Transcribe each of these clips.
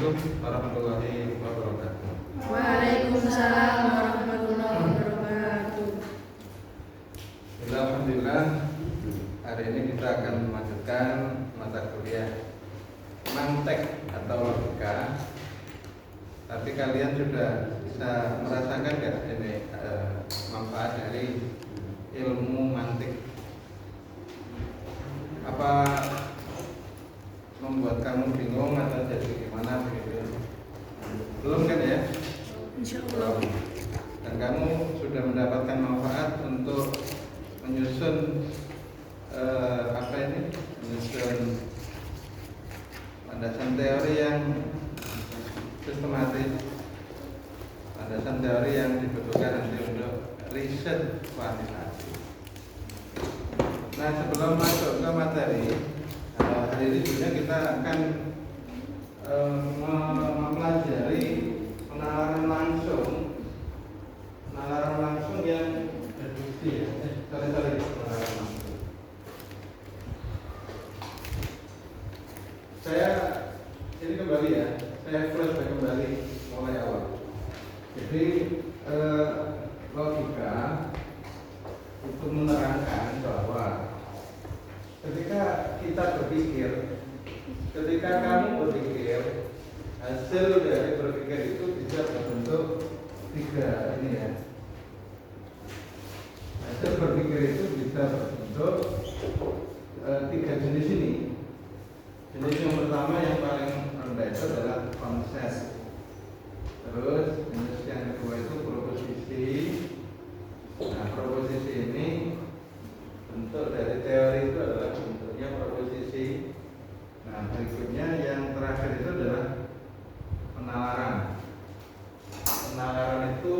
Assalamualaikum warahmatullahi wabarakatuh. Waalaikumsalam warahmatullahi wabarakatuh. Alhamdulillah, hari ini kita akan melanjutkan mata kuliah mantek atau logika. Tapi kalian sudah bisa merasakan nggak ini manfaat dari ilmu mantik? Apa membuat kamu bingung atau jadi gimana begitu? Belum kan ya? Insya Allah. Dan kamu sudah mendapatkan manfaat untuk menyusun menyusun landasan teori yang sistematis, landasan teori yang dibutuhkan nanti untuk riset kuantitatif. Nah, sebelum masuk ke materi, hari ini sebenarnya kita akan mempelajari penalaran langsung yang deduksi ya. Penalaran langsung. Saya ini kembali ya, saya flashback kembali mulai awal. Jadi logika untuk menerangkan bahwa ketika kita berpikir, ketika kamu berpikir, hasil dari berpikir itu bisa berbentuk tiga ini ya. Hasil berpikir itu bisa berbentuk tiga jenis ini. Jenis yang pertama yang paling rendah itu adalah konsep. Terus jenis yang kedua itu proposisi. Nah, proposisi ini bentuk dari teori itu adalah bentuknya proposisi. Nah, berikutnya yang terakhir itu adalah penalaran. Penalaran itu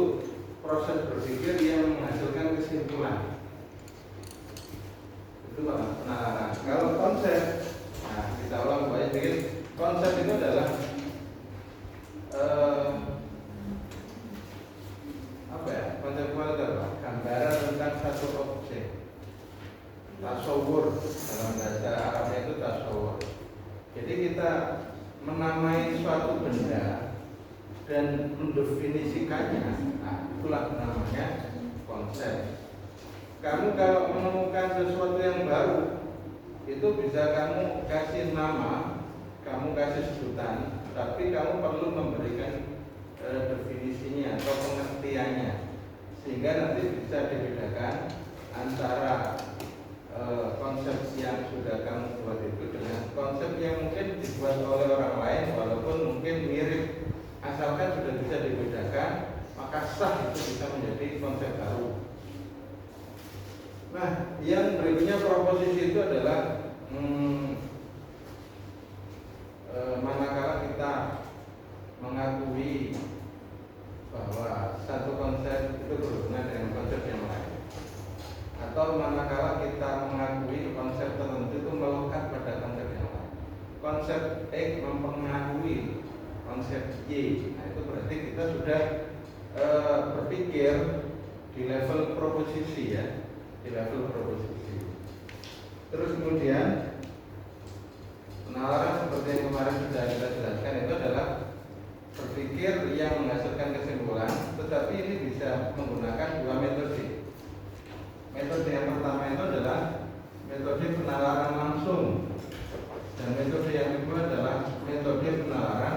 proses berpikir yang menghasilkan kesimpulan. Itu penalaran. Kalau konsep, nah kita ulang kembali sedikit. Konsep itu adalah konseptual itu adalah gambaran tentang satu objek. Tasawur, dalam bahasa Arabnya itu tasawur. Jadi kita menamai suatu benda dan mendefinisikannya, nah itulah namanya konsep. Kamu kalau menemukan sesuatu yang baru, itu bisa kamu kasih nama, kamu kasih sebutan, tapi kamu perlu memberikan definisinya atau pengertiannya, sehingga nanti bisa dibedakan antara konsep yang sudah kamu buat itu dengan konsep yang mungkin dibuat oleh orang lain, walaupun mungkin mirip, asalkan sudah bisa dibedakan, maka sah itu bisa menjadi konsep baru. Nah, yang berikutnya proposisi itu adalah manakala kita mengakui bahwa satu konsep itu berhubungan dengan konsep yang lain, atau manakala kita mengakui konsep tertentu itu melekat pada konsep yang lain. Konsep X mempengaruhi konsep Y. Nah, itu berarti kita sudah berpikir di level proposisi ya, di level proposisi. Terus kemudian penalaran seperti yang kemarin sudah kita jelaskan itu adalah berpikir yang menghasilkan kesimpulan, tetapi ini bisa menggunakan dua metode. Metode yang pertama itu adalah metode penalaran langsung, dan metode yang kedua adalah metode penalaran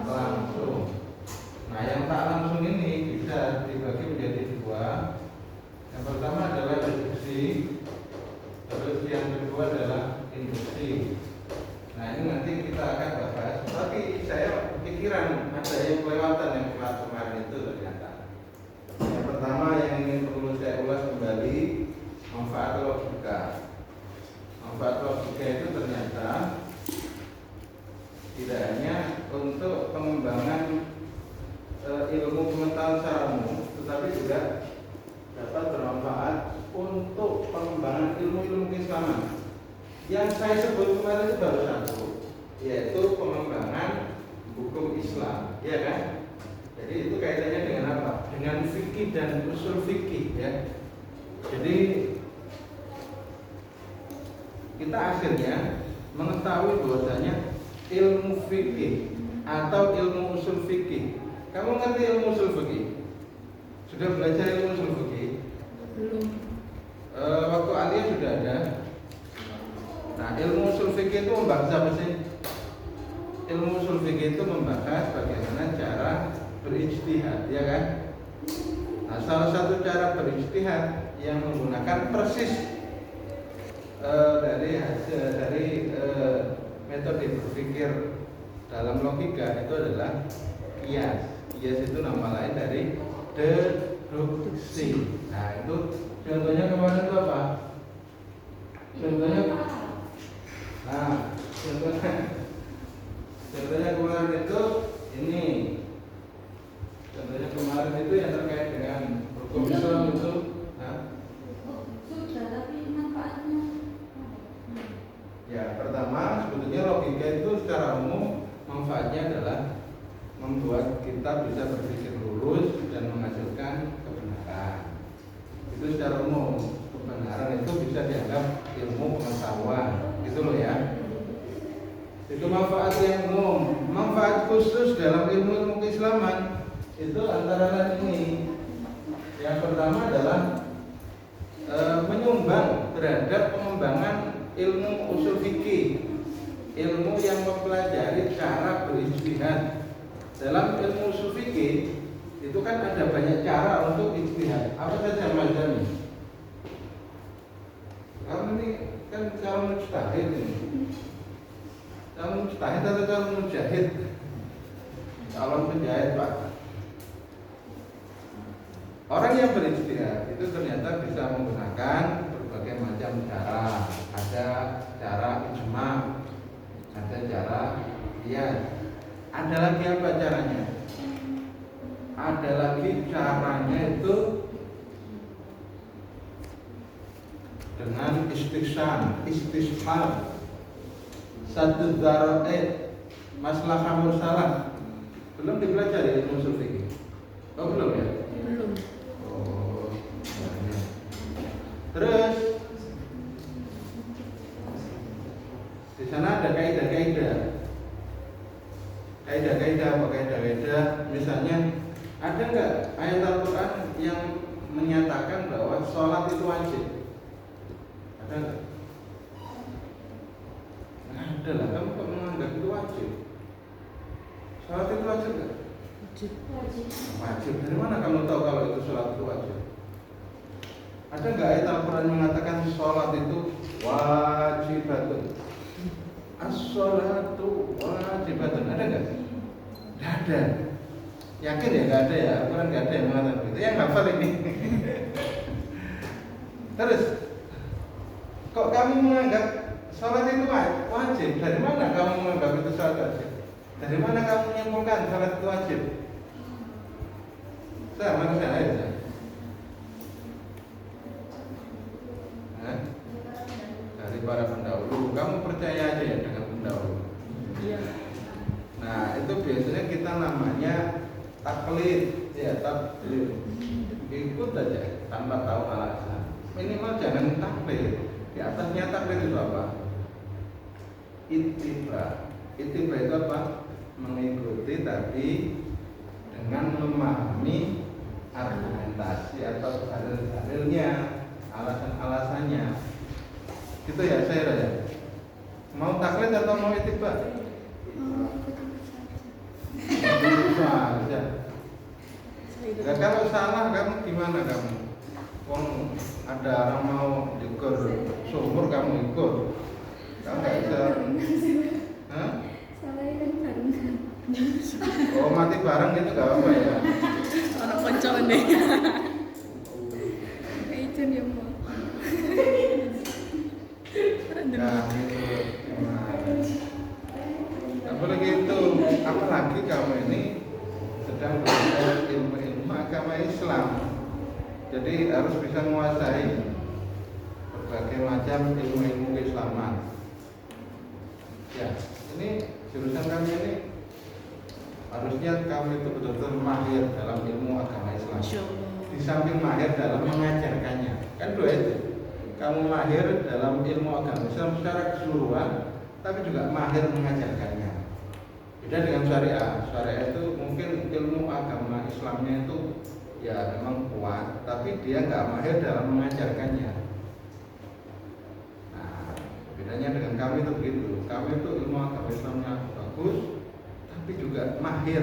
langsung. Nah, yang tak langsung ini bisa dibagi menjadi dua. Yang pertama adalah deduksi, terus yang kedua adalah induksi. Nah, ini nanti kita akan bahas. Tapi saya pikiran ada yang kelewatan yang kemarin itu ternyata. Yang pertama yang ingin perlu saya ulas kembali, manfaat logika. Manfaat logika itu ternyata tidak hanya untuk pengembangan ilmu pengetahuan secara umum, tetapi juga dapat bermanfaat untuk pengembangan ilmu-ilmu keislaman. Yang saya sebut kemarin itu baru satu, yaitu pengembangan hukum Islam, ya kan? Jadi itu kaitannya dengan apa? Dengan fikih dan usul fikih, ya. Jadi kita akhirnya mengetahui bahwasanya ilmu fikih atau ilmu usul fikih. Kamu ngerti ilmu usul fikih? Sudah belajar ilmu usul fikih? Belum. Waktu aliyah sudah ada. Nah, ilmu usul fikih itu membahas apa sih? Ilmu usul fikih itu membahas bagaimana cara berijtihad, ya kan? Nah, salah satu cara berijtihad yang menggunakan persis dari metode berpikir dalam logika itu adalah kias. Kias itu nama lain dari deduksi. Nah, itu contohnya kemarin itu apa? Contohnya kemarin itu ini. Contohnya kemarin itu yang terkait dengan hukum Islam itu. Sudah, tapi manfaatnya. Ya, pertama sebetulnya logika itu secara umum manfaatnya adalah membuat kita bisa berpikir lurus dan menghasilkan kebenaran. Itu secara umum. Kebenaran itu bisa dianggap ilmu pengetahuan, gitu loh ya. Itu manfaat yang umum. Manfaat khusus dalam ilmu keislaman itu antara lain ini. Yang pertama adalah menyumbang terhadap pengembangan ilmu usul fikih, ilmu yang mempelajari cara berijtihad. Dalam ilmu usul fikih itu kan ada banyak cara untuk ijtihad. Apa saja Mas Dani? Kamu ini kan calon mujtahid ini. Calon mujtahid atau calon mujahid? Calon mujahid, Pak. Orang yang berijtihad itu ternyata bisa menggunakan berbagai macam cara. Ada cara ijma, ada cara qiyas. Ada lagi apa caranya? Ada lagi caranya itu dengan istishab, satu daro'id, maslahah mursalah. Belum dipelajari ilmu usul fikih? Oh belum ya? Belum. Oh, terus di sana ada kaidah-kaidah. Kaidah-kaidah, misalnya ada nggak ayat Al-Quran yang menyatakan bahwa sholat itu wajib? Ada nggak? Nggak ada lah. Kamu kok menganggap itu wajib? Sholat itu wajib nggak? Wajib. Dari mana kamu tahu kalau itu sholat itu wajib? Ada nggak ayat Al-Quran mengatakan sholat itu wajibatun? As-sholatu wajibatun. Ada nggak? Nggak ada. Yakin ya nggak ada ya? Al-Quran nggak ada yang mengatakan itu. Yang hafal ini. Terus, kok kamu menganggap sholat itu wajib? Dari mana kamu menganggap itu sholat wajib? Dari mana kamu menyimpulkan sholat itu wajib? Mana saya aja. Dari para pendahulu, kamu percaya aja ya dengan pendahulu. Iya. Nah, itu biasanya kita namanya taklid, ya taklid. Ikut aja tanpa tahu alasan. Minimal jangan taklid. Di atasnya taklid itu apa? Ittiba. Ittiba itu apa? Mengikuti tapi dengan memahami argumentasi atau dalil-dalilnya, alasan-alasannya. Gitu ya saya ya. Mau taklid atau mau ittiba? Ya. Ya, kalau salah kamu gimana kamu? Wong ada orang mau diukur sumur kamu ikut. Kamu nggak bisa. Hah? Oh mati bareng gitu gak apa ya? Orang koncoan deh. Itu dia mau. Nah, apalagi itu, apalagi kamu ini sedang belajar ilmu agama Islam, jadi harus bisa menguasai berbagai macam ilmu keislaman. Ya, ini jurusan kami ini harusnya kamu itu betul-betul mahir dalam ilmu agama Islam. Di samping mahir dalam mengajarkannya, kan dua itu. Kamu mahir dalam ilmu agama Islam secara keseluruhan, tapi juga mahir mengajarkannya. Beda dengan syariah. Syariah itu mungkin ilmu agama Islamnya itu ya memang kuat, tapi dia nggak mahir dalam mengajarkannya. Nah, bedanya dengan kami itu begitu. Kami itu ilmu agama Islamnya bagus, tapi juga mahir,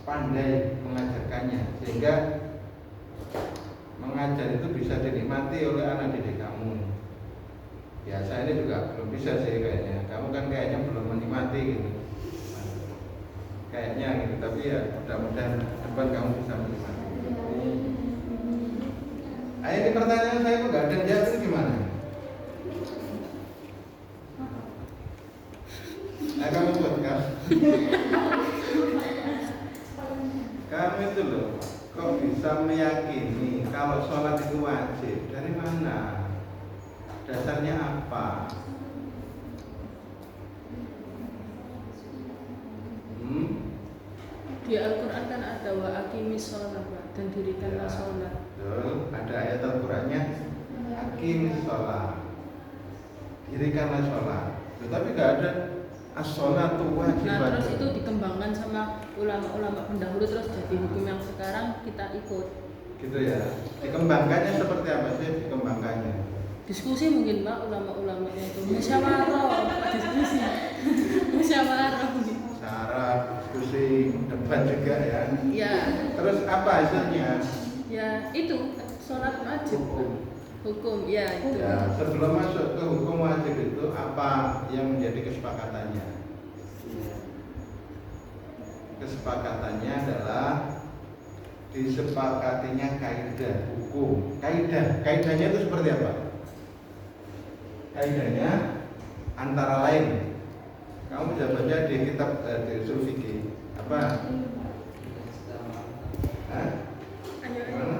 pandai mengajarkannya, sehingga mengajar itu bisa dinikmati oleh anak didik kamu. Ya saya ini juga belum bisa sih kayaknya. Kamu kan kayaknya belum menikmati gitu. Kayaknya gitu, tapi ya mudah-mudahan depan kamu bisa menikmati. Nah, ini pertanyaan saya kok nggak ada yang jawab, itu gimana? Nah, kamu buat kan? Kamu itu loh, kok bisa meyakini kalau sholat itu wajib? Dari mana? Dasarnya apa? Di Al-Quran kan ada wa aqimis sholat dan dirikanlah Ya, sholat. betul. Ada ayat Al-Qurannya aqimis sholat, dirikanlah sholat. Tetapi gak ada as-sholatu wajib. Nah terus itu dikembangkan sama ulama-ulama pendahulu, terus jadi hukum yang sekarang kita ikut. Gitu ya. Dikembangkannya seperti apa sih dikembangkannya? Diskusi mungkin Pak, ulama-ulamanya itu musyawarah, Pak, diskusi. Musyawarah. Syarat, diskusi, debat juga ya. Ya, Terus apa hasilnya? ya itu sholat wajib. Hukum, ya itu. Ya, sebelum masuk ke hukum wajib itu apa yang menjadi kesepakatannya? Kesepakatannya adalah disepakatinya kaidah hukum. Kaidahnya itu seperti apa? Kaidahnya antara lain, kamu bisa baca di kitab di usul fikih apa? Hah? Ayo, Gimana?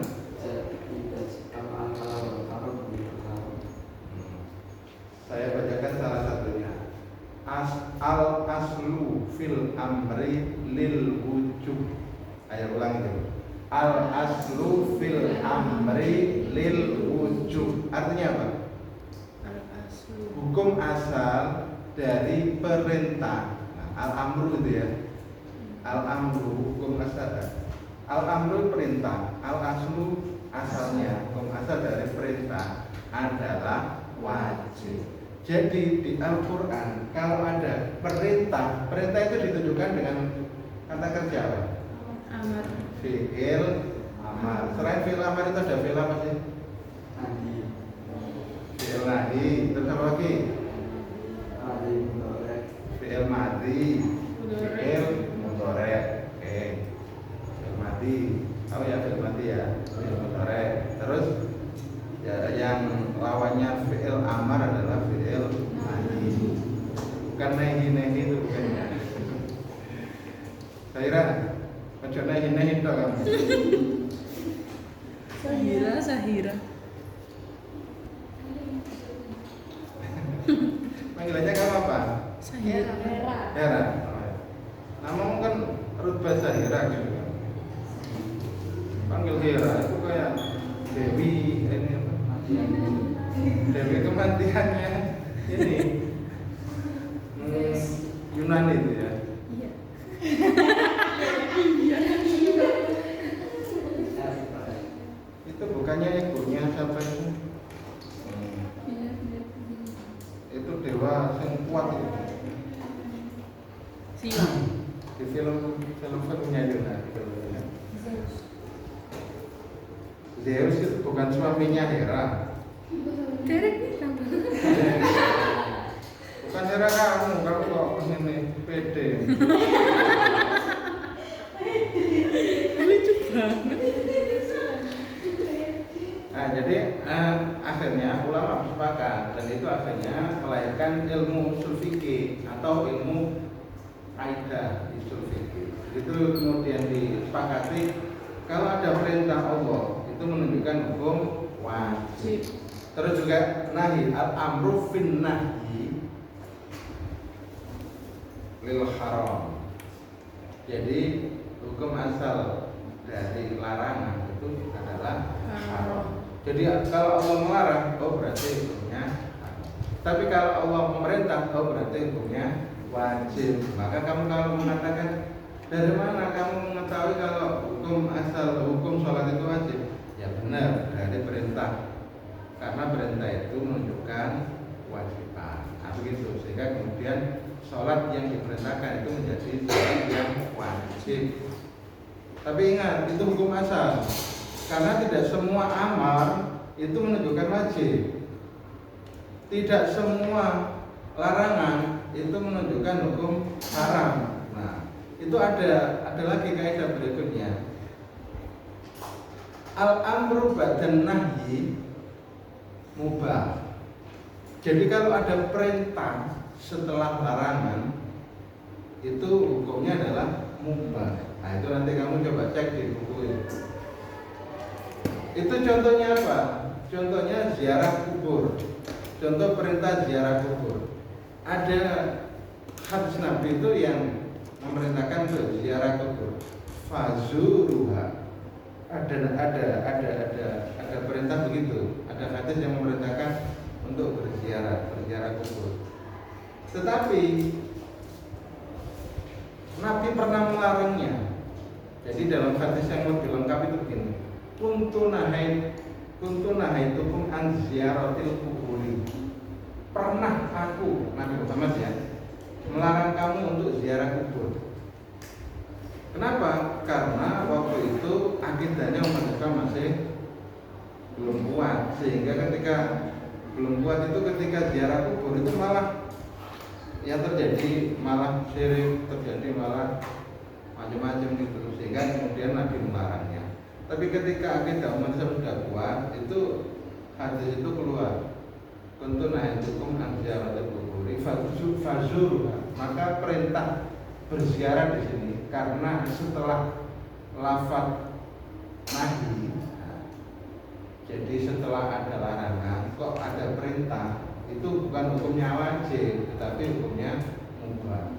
Saya bacakan salah satunya. Al aslu fil amri lil wujub. Ayo ulang itu. Al aslu fil amri lil wujub. Artinya apa? Al-aslu. Hukum asal dari perintah. Nah, al-amru itu ya. Al-amru hukum asal. Al-amru perintah, al-aslu asalnya, hukum asal dari perintah adalah wajib. Jadi di Al-Qur'an kalau ada perintah, perintah itu ditujukan dengan kata kerja apa? Amar. Fi'il amar. Selain fi'il amar itu ada fi'il apa sih? Fi'il nahi, terus apa lagi? Fi'il madi, fi'il mudhari'. Oke. Fi'il madi. Tahu ya fi'il madi ya? Fi'il mudhari'. Terus ya yang lawannya fi'il amar adalah fi'il madi. Bukan nahi itu bukan ya. Saya ojo nahi itu kamu. Sahira. Panggilannya kamu apa? Sahira. Hera. Namamu kan rutbah Sahira gitu kan. Panggil Hera itu kayak Dewi ini apa? Dewi kematiannya ini Yunani itu ya. Iya. Itu bukannya ibunya siapa itu? Iya. Itu dewa yang kuat itu. Siap. Di filmnya Yunani filmnya. Zeus itu bukan suaminya Hera. Derek nih tambah. Bukan Hera kamu, kamu kok ini pede. Lucu banget. Nah, jadi akhirnya ulama bersepakat dan itu akhirnya melahirkan ilmu usul fikih atau ilmu kaidah usul fikih. Itu kemudian disepakati kalau ada perintah Allah itu menunjukkan hukum wajib. Terus juga nahi al-amru fin nahyi lil haram. Jadi hukum asal dari larangan itu adalah haram. Jadi kalau Allah melarang, oh berarti hukumnya haram. Tapi kalau Allah memerintah, oh berarti hukumnya wajib. Maka kamu kalau mengatakan dari mana kamu mengetahui kalau hukum sholat itu wajib? Ya benar, dari perintah. Karena perintah itu menunjukkan kewajiban. Nah begitu, sehingga kemudian sholat yang diperintahkan itu menjadi sholat yang wajib. Tapi ingat, itu hukum asal. Karena tidak semua amar itu menunjukkan wajib. Tidak semua larangan itu menunjukkan hukum haram. Nah, itu ada lagi kaidah berikutnya. Al-amru ba'dan nahyi mubah. Jadi kalau ada perintah setelah larangan itu hukumnya adalah mubah. Nah itu nanti kamu coba cek di buku ini. Itu contohnya apa? Contohnya ziarah kubur. Contoh perintah ziarah kubur. Ada hadis Nabi itu yang memerintahkan untuk ziarah kubur. Fazuruha. Ada perintah begitu. Ada hadis yang memerintahkan untuk berziarah kubur. Tetapi Nabi pernah melarangnya. Jadi dalam hadis yang lebih lengkap itu begini. Kuntu nahaitukum an ziyaratil kuburi. Pernah aku, Nabi Muhammad ya, melarang kamu untuk ziarah kubur. Kenapa? Karena waktu itu akidahnya umat Islam masih belum kuat, sehingga ketika belum kuat itu ketika ziarah kubur itu malah yang terjadi malah syirik, terjadi malah macam-macam gitu, sehingga kemudian Nabi melarangnya. Tapi ketika akidah umat Islam sudah kuat, itu hadis itu keluar. Kuntu nahaitukum an ziyaratil quburi fazuruha. Maka perintah berziarah di sini karena setelah lafaz nahi. Jadi setelah ada larangan kok ada perintah, itu bukan hukumnya wajib, tetapi hukumnya mubah.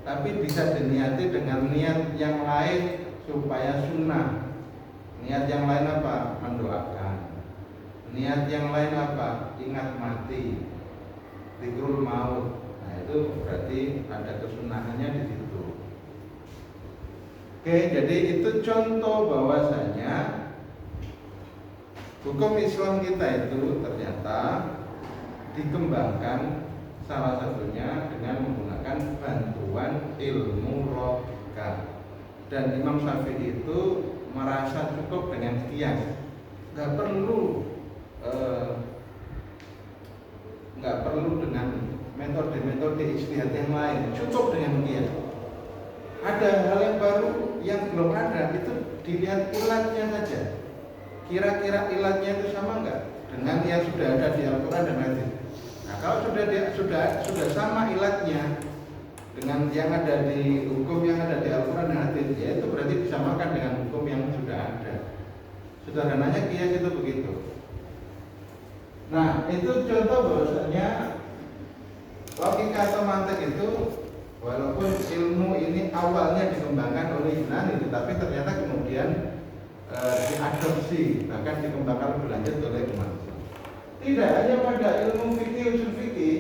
Tapi bisa diniati dengan niat yang lain supaya sunnah. Niat yang lain apa? Mendoakan. Niat yang lain apa? Ingat mati, dzikrul maut. Nah itu berarti ada kesunahannya di situ. Oke, jadi itu contoh bahwasanya hukum Islam kita itu ternyata dikembangkan salah satunya dengan menggunakan bantuan ilmu logika. Dan Imam Syafi'i itu merasa cukup dengan qiyas, nggak perlu dengan metode-metode ijtihad yang lain, cukup dengan qiyas. Ada hal yang baru yang belum ada, itu dilihat ilatnya saja. Kira-kira ilatnya itu sama nggak dengan yang sudah ada di Al-Quran dan hadis. Nah, kalau sudah sama ilatnya dengan yang ada di hukum yang ada di Al-Quran dan hadis, ya itu berarti disamakan dengan hukum yang sudah ada. Sederhananya qiyas itu begitu. Nah, itu contoh bahwasanya logika atau mantik itu walaupun ilmu ini awalnya dikembangkan oleh Yunani, tetapi ternyata kemudian diadopsi, bahkan dikembangkan lebih lanjut oleh umat. Tidak hanya pada ilmu fikih, usul fikih,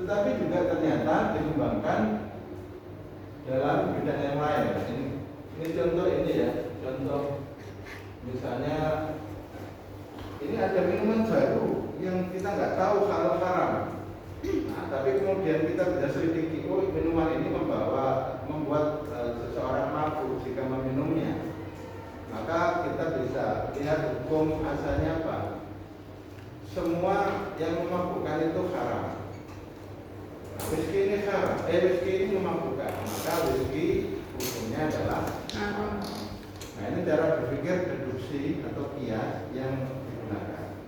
tetapi juga ternyata dikembangkan dalam bidang yang lain. Ini contoh ini ya, contoh misalnya ini ada minuman baru yang kita nggak tahu halal haram. Nah, tapi kemudian kita bisa selidiki, oh minuman ini membuat seseorang mabuk jika meminumnya. Maka kita bisa lihat hukum asalnya apa. Semua yang memabukkan itu haram. Nah, whisky ini haram, whisky ini memabukkan, maka whisky hukumnya adalah haram. Nah ini cara berpikir deduksi atau qiyas yang digunakan.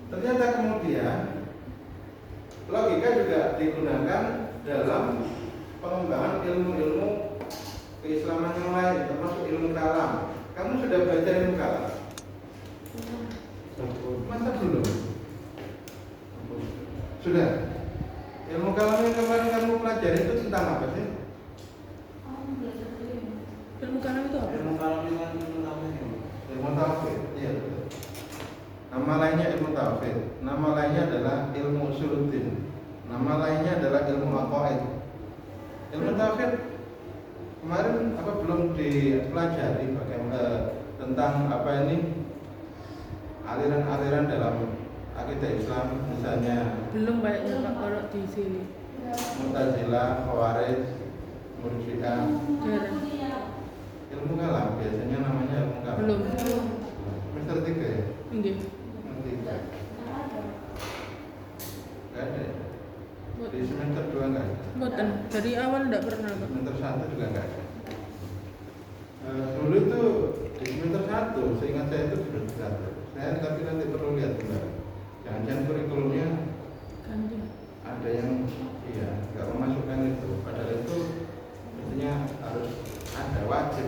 Ternyata kemudian logika juga digunakan dalam pengembangan ilmu-ilmu keislaman yang lain, termasuk ilmu kalam. Kamu sudah baca ilmu kalam? Masa belum? Sudah? Ilmu kalam yang kemarin kamu pelajari itu tentang apa sih? Ilmu kalam itu apa? Ilmu kalam itu kan ilmu tauhid. Iya betul. Nama lainnya ilmu tauhid. Nama lainnya adalah ilmu usuluddin. Nama lainnya aqaid. Ilmu tauhid kemarin apa belum dipelajari bagaimana tentang apa ini aliran-aliran dalam akidah Islam, misalnya Belum kayaknya Pak kalau di sini. Mu'tazilah, Khawarij, Murji'ah. Jarang. Ilmu kalam biasanya namanya ilmu kalam. Belum. Semester 3 ya? Nggih. Nanti enggak. Enggak ada ya? Di semester 2 enggak ada? Mboten. Dari awal enggak pernah, Pak. Semester 1 juga enggak ada. Dulu itu di semester 1, seingat saya itu sudah diatur. Saya tapi nanti perlu lihat kembali. Jangan-jangan kurikulumnya Ganti. ada yang iya nggak memasukkan itu. Padahal itu mestinya harus ada, wajib.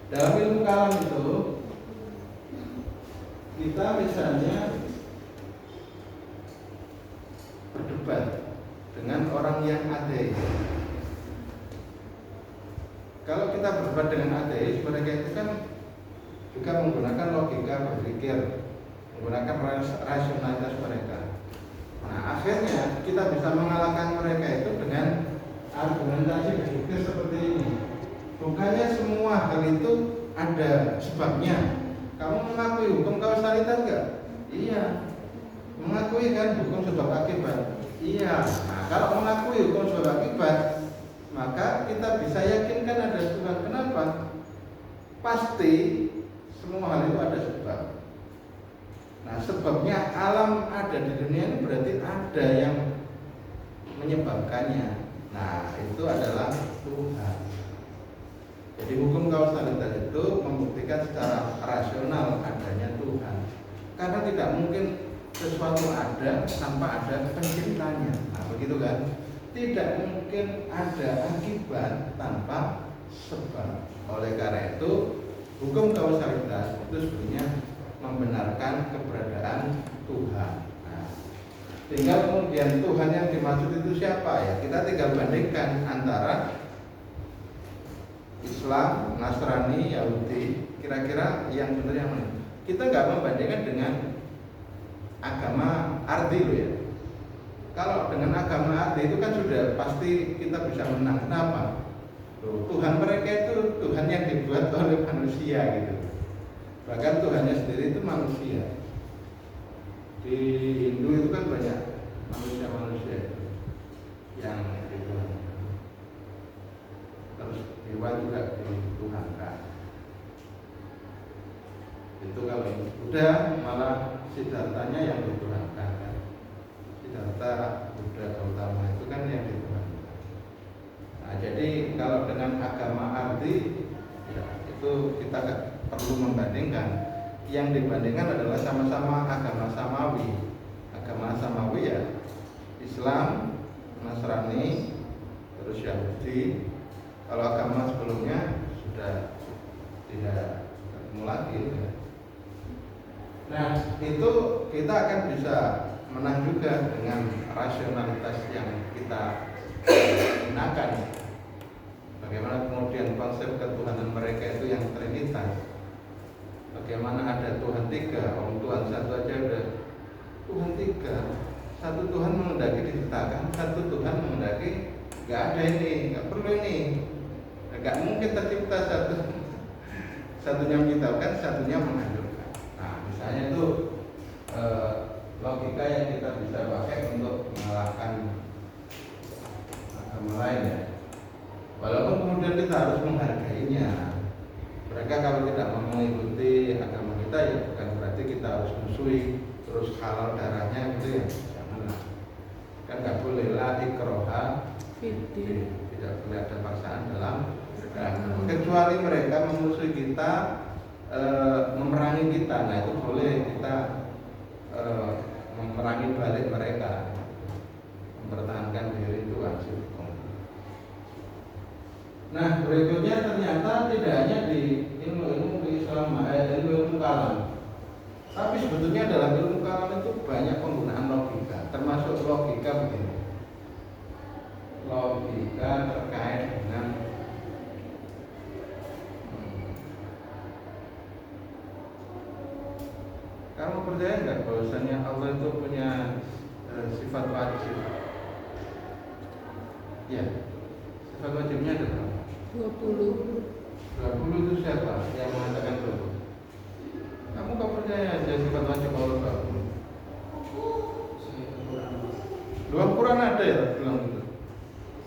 Dalam ilmu kalam itu kita misalnya berdebat dengan orang yang ateis. Kalau kita berdebat dengan ateis, mereka itu kan juga menggunakan logika berpikir, menggunakan rasionalitas mereka. Nah, akhirnya kita bisa mengalahkan mereka itu dengan argumentasi berpikir seperti ini. Bukannya semua hal itu ada sebabnya. Kamu mengakui hukum kausalitas enggak? Iya. Mengakui kan hukum sebab akibat? Iya. Nah, kalau mengakui hukum sebab akibat, maka kita bisa yakinkan ada Tuhan. Kenapa? Pasti semua hal itu ada sebab. Nah, sebabnya alam ada di dunia ini berarti ada yang menyebabkannya. Nah, itu adalah Tuhan. Jadi hukum kausalitas itu membuktikan secara rasional adanya Tuhan. Karena tidak mungkin sesuatu ada tanpa ada penciptanya. Nah, begitu kan? Tidak mungkin ada akibat tanpa sebab. Oleh karena itu, hukum kausalitas itu sebenarnya membenarkan keberadaan Tuhan. Nah, tinggal kemudian Tuhan yang dimaksud itu siapa ya? Kita tinggal bandingkan antara Islam, Nasrani, Yahudi. Kira-kira yang benar yang mana? Kita nggak membandingkan dengan agama arti loh ya. Kalau dengan agama arti itu kan sudah pasti kita bisa menang. Kenapa? Loh, Tuhan mereka itu Tuhan yang dibuat oleh manusia gitu. Bahkan Tuhannya sendiri itu manusia. Di Hindu itu kan banyak manusia-manusia yang dituhankan. Terus dewa juga dituhankan. Itu kalau Buddha malah Siddhartanya yang dituhankan kan. Siddhartha Buddha Gautama itu kan yang dituhankan. Nah, jadi kalau dengan agama arti ya, itu kita perlu membandingkan. Yang dibandingkan adalah sama-sama agama samawi. Agama samawi ya Islam, Nasrani, terus Yahudi. Kalau agama sebelumnya sudah tidak ketemu lagi ya. Nah, itu kita akan bisa menang juga dengan rasionalitas yang kita gunakan. Bagaimana kemudian konsep ketuhanan mereka itu yang trinitas. Bagaimana ada Tuhan tiga, Tuhan satu aja udah Tuhan tiga. Satu Tuhan menghendaki diciptakan, satu Tuhan menghendaki nggak ada ini, nggak perlu ini, nggak mungkin tercipta satunya menciptakan, satunya menghancurkan. Nah, misalnya itu logika yang kita bisa pakai untuk mengalahkan agama lain ya. Walaupun kemudian kita harus menghargainya. Mereka kalau tidak mau mengikuti agama kita ya bukan berarti kita harus musuhi terus halal darahnya gitu ya. Janganlah. Kan nggak boleh lah ikroha. Tidak boleh ada paksaan dalam agama. Kecuali mereka memusuhi kita, memerangi kita. Nah itu boleh kita memerangi balik mereka. Mempertahankan diri itu wajib. Nah berikutnya ternyata tidak hanya di ilmu Islam, ilmu kalam, tapi sebetulnya dalam ilmu kalam itu banyak penggunaan logika, termasuk logika begini. Logika terkait dengan kamu percaya nggak bahwasanya Allah itu punya sifat wajib? Ya, sifat wajibnya ada berapa? 20. 20 itu siapa yang mengatakan 20? Kamu kok percaya aja sifat wajib Allah 20? Luar Quran ada ya bilang gitu.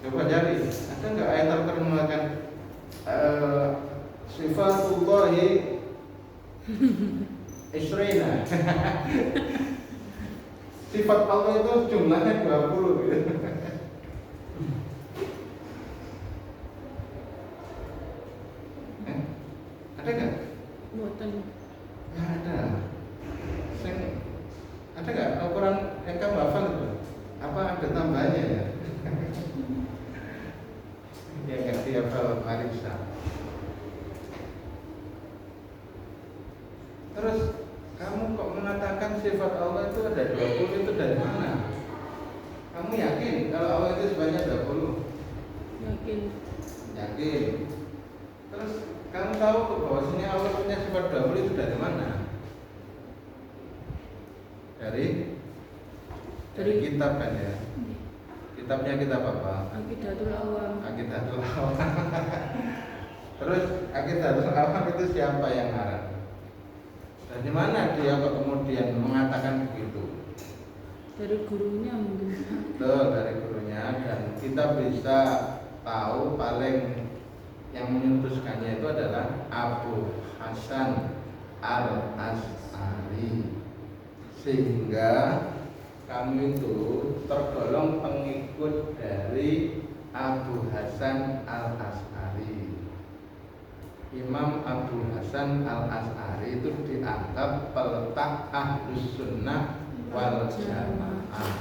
Coba cari, ada nggak ayat Al-Quran mengatakan sifatullahi Israina? Sifat Allah itu jumlahnya 20 gitu. Ada nggak? Buatan. Nggak ada. Ada nggak Al-Quran yang kamu hafal itu? Apa ada tambahannya ya? Ya nggak dihafal Marisa. Terus kamu kok mengatakan sifat Allah itu ada 20, itu dari mana? Kamu yakin kalau Allah itu sebanyak 20? Yakin. Yakin. Terus kamu tahu bahwasanya Allah punya sifat 20 itu dari mana? Dari kitab kan ya? Kitabnya kitab apa? Aqidatul Awam. Aqidatul Awam. Terus Aqidatul Awam itu siapa yang ngarang? Dari mana dia kok kemudian mengatakan begitu? Dari gurunya mungkin. Betul, dari gurunya, dan kita bisa tahu paling yang menyentuhkannya itu adalah Abu Hasan Al-As'ari. Sehingga kamu itu tergolong pengikut dari Abu Hasan Al-As'ari. Imam Abu Hasan Al-As'ari itu dianggap peletak Ahlus Sunnah wal Jamaah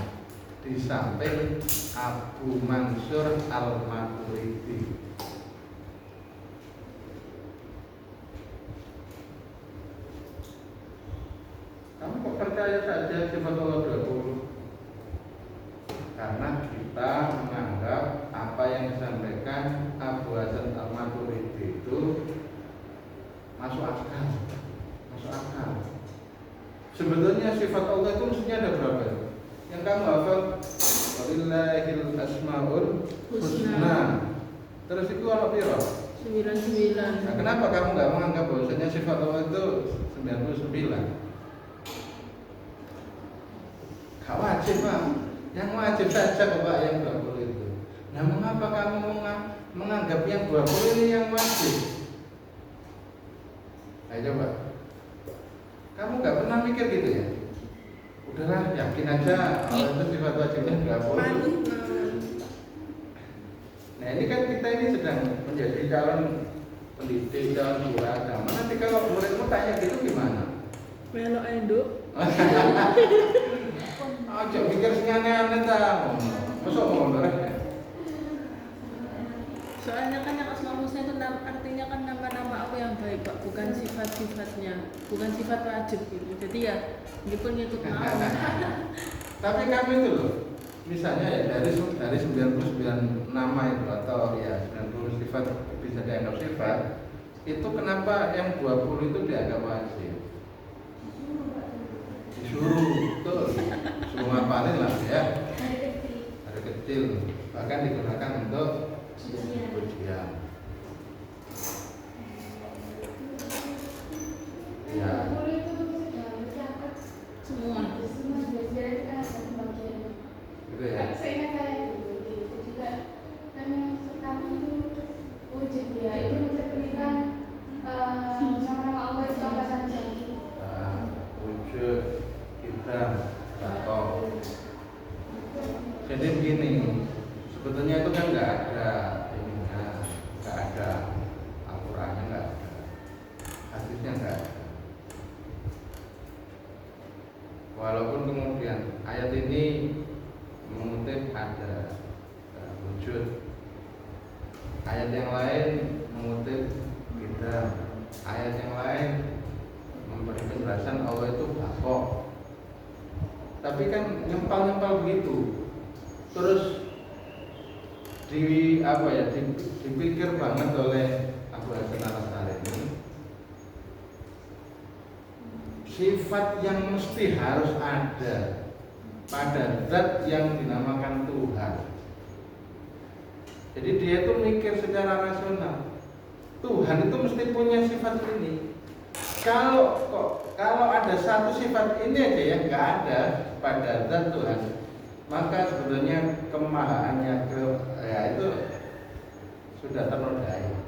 di samping Abu Mansur Al-Maturidi. Kamu kok percaya saja sifat Allah 20? Karena kita menganggap apa yang disampaikan Abu Hasan Al-Maturidi itu masuk akal. Sebetulnya sifat Allah itu mestinya ada berapa? Yang kamu hafal walillahil asmaul husna. Terus itu apa piro? 99. Nah, kenapa kamu nggak menganggap bahwasanya sifat Allah itu 99? Gak wajib, Pak. Yang wajib saja Pak yang 20 itu. Nah, mengapa kamu menganggap yang 20 ini yang wajib? Ayo coba. Kamu nggak pernah mikir gitu ya? Udahlah, yakin aja Allah itu sifat wajibnya 20. Nah, ini kan kita ini sedang menjadi calon pendidik, calon guru agama. Nanti kalau muridmu tanya gitu gimana? Melok enduk. Aja pikir sing aneh-aneh ta. Mosok ngono rek. Soalnya kan yang Asmaul Husna itu artinya kan nama-nama aku yang baik, Pak, bukan sifat-sifatnya, bukan sifat wajib gitu. Jadi ya ngikut mau. Tapi kami itu loh, misalnya ya dari 99 nama itu atau ya 90 sifat bisa dianggap sifat, itu kenapa yang 20 itu dianggap wajib? Disuruh, betul. Suruh ngapalin lah ya. Dari kecil, bahkan digunakan untuk ujian. Ya. Semua. Gitu ya. Wujud kita atau jadi begini, sebetulnya itu kan nggak ada ininya, nggak ada Al-Qurannya, nggak ada hadisnya, nggak ada. Walaupun kemudian ayat ini mengutip ada wujud, ayat yang lain mengutip kita, ayat yang lain memberi penjelasan Allah itu bapak. Tapi kan nyempal begitu, terus dipikir banget oleh Abu Hasan Al-As'ari ini sifat yang mesti harus ada pada zat yang dinamakan Tuhan. Jadi dia itu mikir secara rasional. Tuhan itu mesti punya sifat ini. Kalau ada satu sifat ini aja yang nggak ada pada zat Tuhan, maka sebetulnya kemahaannya itu sudah ternodai,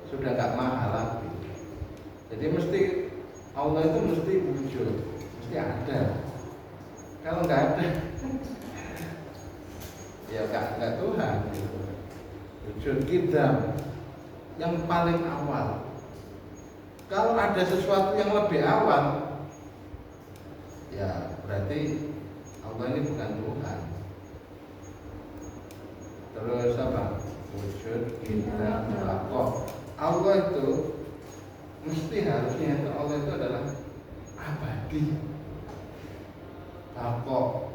sudah nggak maha lagi. Jadi mesti Allah itu mesti wujud, mesti ada. Kalau nggak ada, ya nggak Tuhan. Gitu. Wujud kita yang paling awal. Kalau ada sesuatu yang lebih awal, ya berarti Allah ini bukan Tuhan. Terus apa? Wujud kita bakoh. Allah itu mesti harusnya itu Allah itu adalah abadi. Bakoh.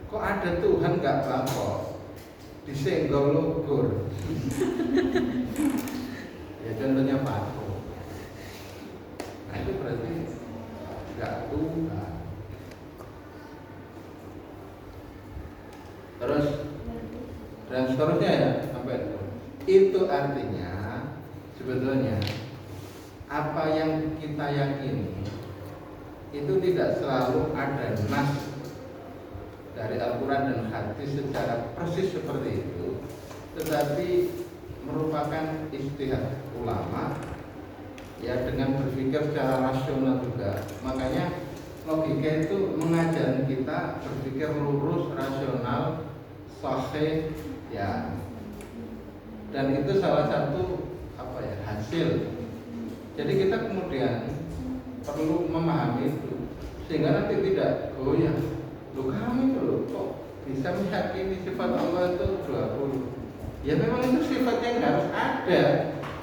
Kok ada Tuhan nggak bakoh? Disenggol lugur. Ya contohnya bakoh. Nah itu berarti nggak Tuhan. Terus dan seterusnya ya sampai itu. Itu artinya sebetulnya apa yang kita yakini itu tidak selalu ada nas dari Al-Quran dan hadis secara persis seperti itu, tetapi merupakan ijtihad ulama ya dengan berpikir secara rasional juga. Makanya logika itu mengajarkan kita berpikir lurus, rasional, sahih ya. Dan itu salah satu hasil. Jadi kita kemudian perlu memahami itu sehingga nanti tidak goyah. Loh kami tuh kok bisa meyakini sifat Allah itu 20. Ya memang itu sifat yang harus ada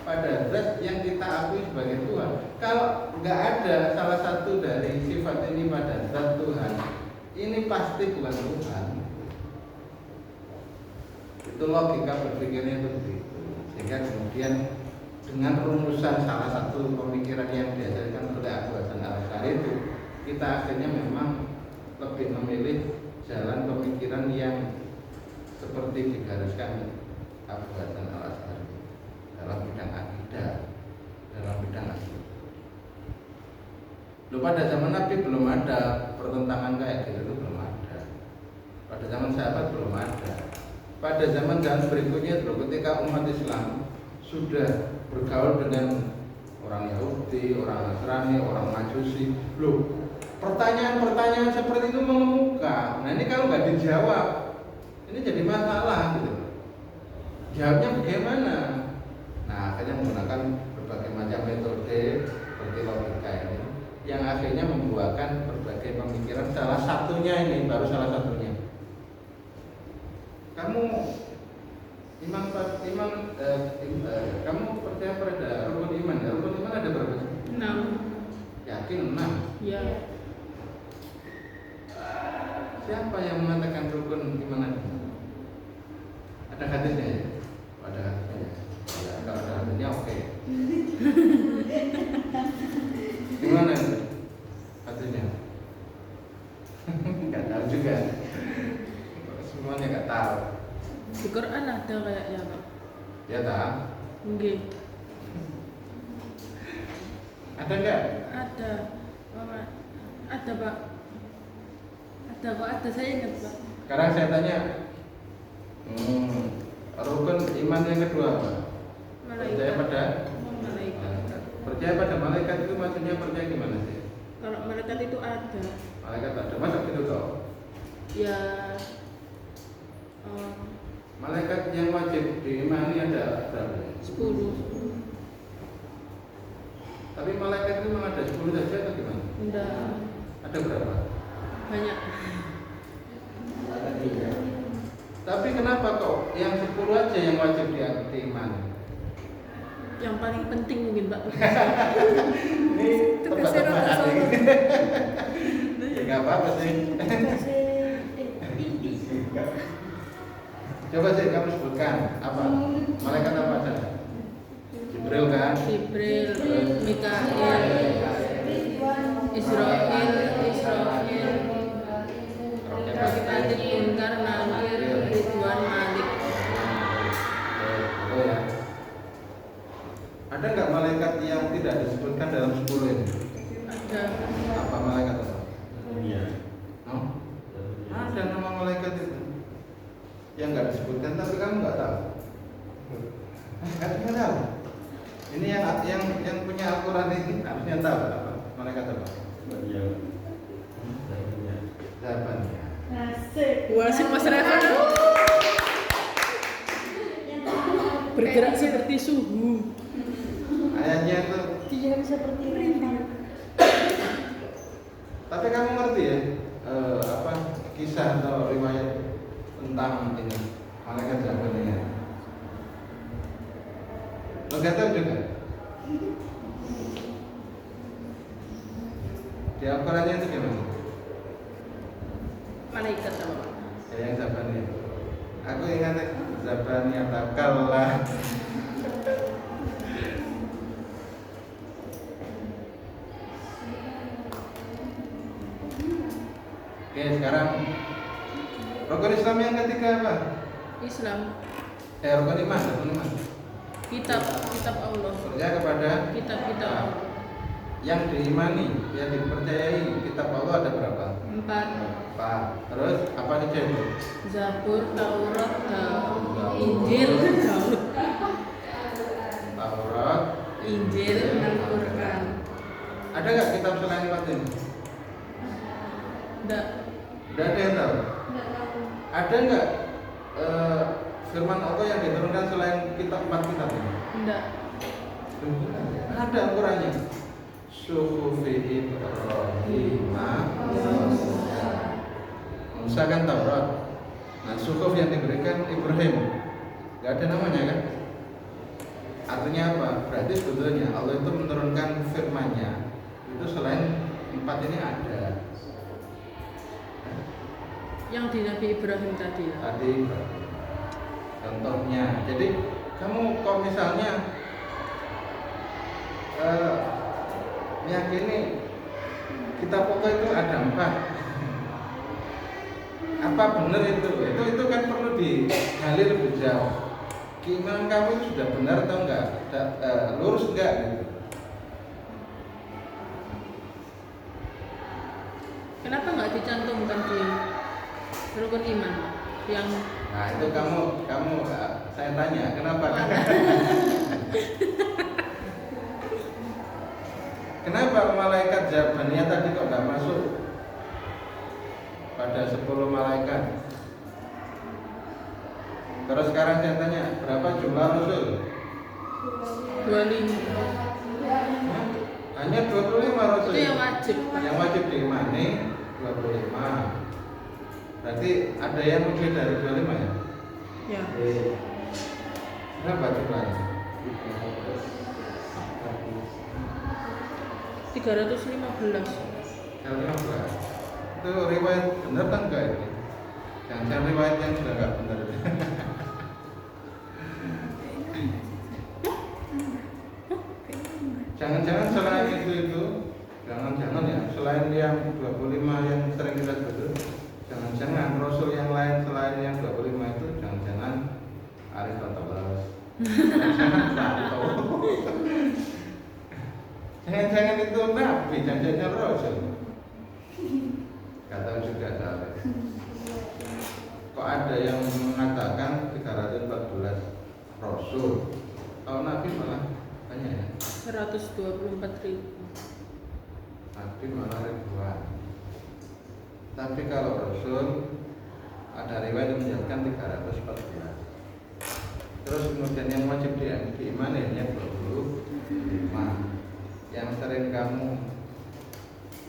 pada zat yang kita akui sebagai Tuhan. Kalau nggak ada salah satu dari sifat ini pada zat Tuhan, ini pasti bukan Tuhan. Itu logika berpikirnya begitu. Sehingga kemudian dengan rumusan salah satu pemikiran yang diajarkan oleh Abu Hasan Al-Asy'ari itu, kita akhirnya memang lebih memilih jalan pemikiran yang seperti digariskan Abu Hasan Al-Asy'ari dalam bidang akidah, dalam bidang akidah. Loh, pada zaman Nabi belum ada pertentangan kayak gitu, belum ada. Pada zaman sahabat belum ada. Pada zaman berikutnya, ketika umat Islam sudah bergaul dengan orang Yahudi, orang Nasrani, orang Majusi, loh pertanyaan-pertanyaan seperti itu mengemuka. Nah ini kalau nggak dijawab, ini jadi masalah gitu. Jawabnya bagaimana? Nah akhirnya menggunakan berbagai macam metode seperti logika ini, yang akhirnya membuahkan berbagai pemikiran. Salah satunya ini, baru salah satunya. Kamu kamu percaya pada rukun iman? Ya, rukun iman ada berapa? 6. Yakin 6? Ya. Siapa yang mengatakan rukun iman ada? Ada hadisnya ya? Ada hadisnya. Ya, kalau ada hadisnya oke. Gimana itu hadisnya? Nggak tahu juga. Semuanya nggak tahu. Di Quran ada kayaknya Pak. Ya tak? Nggih. Ada nggak? Ada. Pak. Ada Pak. Ada kok, ada, saya ingat Pak. Sekarang saya tanya, rukun iman yang kedua apa? Percaya pada malaikat. Percaya pada malaikat itu maksudnya percaya gimana sih? Kalau malaikat itu ada. Malaikat ada, masa gitu toh? Ya. Malaikat yang wajib diimani ada berapa? 10. Tapi malaikat itu memang ada 10 saja atau gimana? Enggak. Ada berapa? Banyak. Ada 3. Tapi kenapa kok yang 10 aja yang wajib diimani? Yang paling penting mungkin Pak. Ini tebak-tebakan ini. Enggak apa-apa sih. Coba sih kamu sebutkan apa? Malaikat apa saja? Jibril kan? Jibril, Mikail, Israfil, Rokib, Atid, Munkar, Nakir, Ridwan, Malik. yang nggak disebutkan tapi kamu nggak tahu. Kan nggak tahu. Ini yang punya Al-Quran ini harusnya tahu apa? Malaikat apa? Zabaniyah. Wah, si Mas Revan bergerak seperti suhu. Ayatnya itu. Dia seperti rintang. Tapi kamu ngerti ya apa kisah atau riwayat tentang ini malaikat Zabaniyah? Lo nggak tahu juga? Di Al-Qurannya itu gimana? Malaikat apa? Ya, yang Zabaniyah. Aku ingat Zabaniyah takallah. Oke, sekarang rukun Islam yang ketiga apa? Islam, Rukun iman. kitab Allah, Percaya kepada kitab Allah. yang diimani, yang dipercayai kitab Allah ada berapa? 4. Terus apa aja itu? Zabur, Taurat, Injil, Daud, Taurat, Injil, dan Quran. Ada nggak kitab selain 4 ini? Enggak, Tidak ada yang tahu. Enggak tahu. Ada nggak firman Allah yang diturunkan selain kitab 4 kitab ini? enggak. Ada Al-Qurannya. Suhufi Ibrahim Musa kan Taurat. Nah, suhuf yang diberikan Ibrahim nggak ada namanya kan? Artinya apa? Berarti sebetulnya Allah itu menurunkan firman-Nya itu selain 4 ini ada. Yang di Nabi Ibrahim tadi ya. Tadi contohnya. Jadi kamu kok misalnya meyakini kitab pokok itu ada 4. Apa benar itu? Itu kan perlu digali lebih jauh. Keimanan kamu itu sudah benar atau enggak? Lurus enggak gitu. Kenapa nggak dicantumkan di rukun iman yang Nah, itu kamu saya tanya, kenapa? Kenapa malaikat Zabaniyah tadi kok nggak masuk pada 10 malaikat? Terus sekarang saya tanya, berapa jumlah rasul? 25? Hanya 25 rasul. Itu yang wajib. Yang wajib diimani 25. Berarti ada yang lebih dari 25 ya? Ya. Berapa jumlahnya? 315. 15. Itu riwayat benar kan enggak ini? Jangan riwayat yang sudah enggak benar. Jangan-jangan selain itu, jangan-jangan ya, selain yang 25 yang sering kita sebut, jangan-jangan rasul yang lain selain yang 25 itu jangan-jangan Aristoteles. Jangan-jangan itu nabi, jangan-jangan rasul. Gak tahu juga tahu. Kok ada yang mengatakan 314 rasul? Kalau nabi malah banyak ya. 124.000. Nabi malah ribuan. Tapi kalau rasul ada riwayat yang menjelaskan 314. Terus kemudian yang wajib diimani hanya 25. Yang sering kamu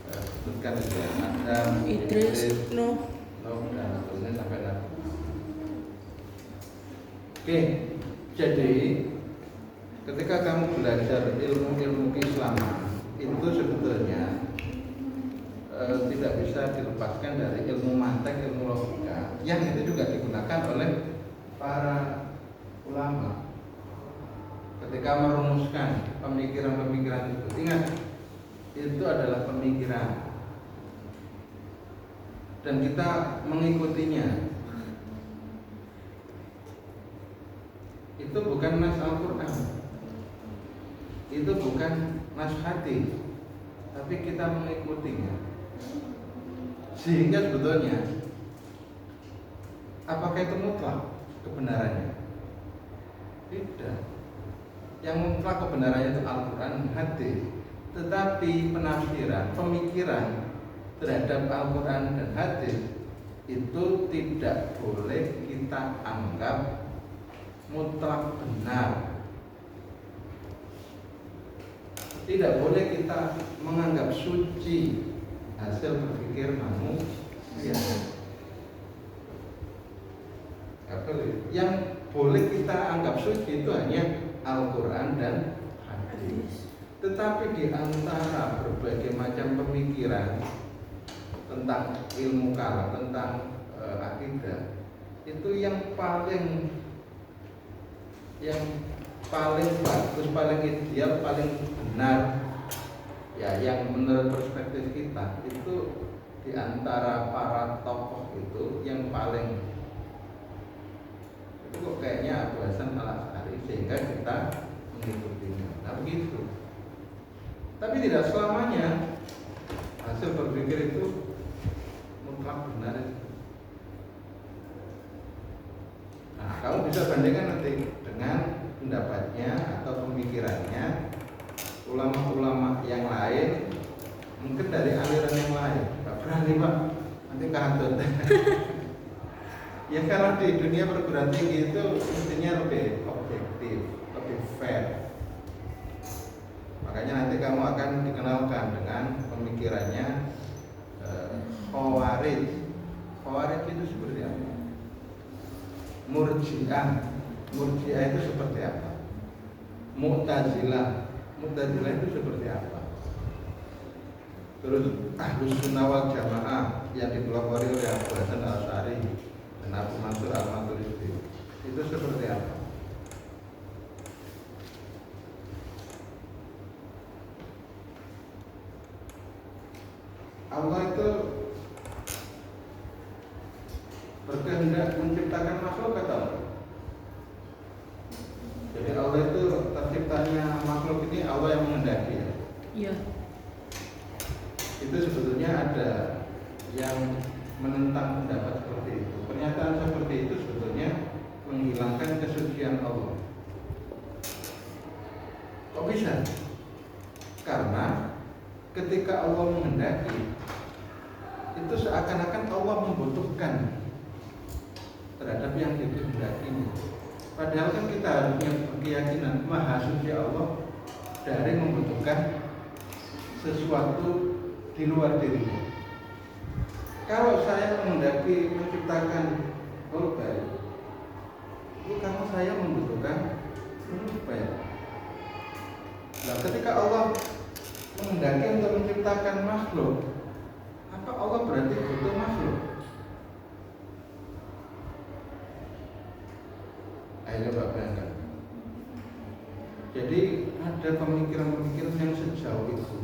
sebutkan itu ya, Adam, Idris, Nuh, dan seterusnya sampai Nabi. Oke, jadi ketika kamu belajar ilmu-ilmu keislaman itu sebetulnya tidak bisa dilepaskan dari ilmu mantek, ilmu logika yang itu juga digunakan oleh para ulama ketika merumuskan pemikiran-pemikiran itu. Ingat, itu adalah pemikiran dan kita mengikutinya. Itu bukan nas Al-Quran, itu bukan nas hadis, tapi kita mengikutinya. Sehingga sebetulnya Apakah itu mutlak kebenarannya? Tidak. Yang mutlak kebenarannya itu Al-Quran, hadis. Tetapi penafsiran, pemikiran terhadap Al-Quran dan hadis itu tidak boleh kita anggap mutlak benar. Tidak boleh kita menganggap suci hasil berpikir manusia. Yang boleh kita anggap suci itu hanya Al-Quran dan hadis. Tetapi di antara berbagai macam pemikiran tentang ilmu kalam, tentang akidah, itu yang paling bagus, paling ideal, paling benar, ya, yang menurut perspektif kita itu di antara para tokoh itu yang paling itu kok kayaknya Abu Hasan Al-Asy'ari, sehingga kita mengikutinya. Nah begitu. Tapi tidak selamanya hasil berpikir itu mutlak benar. Nah, kamu bisa bandingkan nanti dengan pendapatnya atau pemikirannya ulama-ulama yang lain, mungkin dari aliran yang lain. Gak berani Pak, nanti kehatut. Ya kalau di dunia perguruan tinggi itu mestinya lebih objektif, lebih fair. Makanya nanti kamu akan dikenalkan dengan pemikirannya Khawarij. Khawarij itu seperti apa? Murji'ah itu seperti apa? Mu'tazilah itu seperti apa? Terus Ahlus Sunnah wal Jamaah yang dipelopori oleh Abu Hasan Al-Asy'ari dan Abu Mansur Al-Maturidi itu seperti apa? Allah itu berkehendak menciptakan makhluk atau? Jadi Allah itu terciptanya makhluk ini Allah yang menghendaki ya? Iya. Itu sebetulnya ada yang menentang pendapat seperti itu. Pernyataan seperti itu sebetulnya menghilangkan kesucian Allah. Kok bisa? Karena ketika Allah menghendaki, itu seakan-akan Allah membutuhkan terhadap yang dikehendakinya. Padahal kan kita harusnya berkeyakinan Maha Suci Allah dari membutuhkan sesuatu di luar dirinya. Kalau saya menghendaki menciptakan pulpen, itu karena saya membutuhkan pulpen. Nah, ketika Allah menghendaki untuk menciptakan makhluk, apa Allah berarti butuh makhluk? Ayo coba bayangkan. Jadi ada pemikiran-pemikiran yang sejauh itu,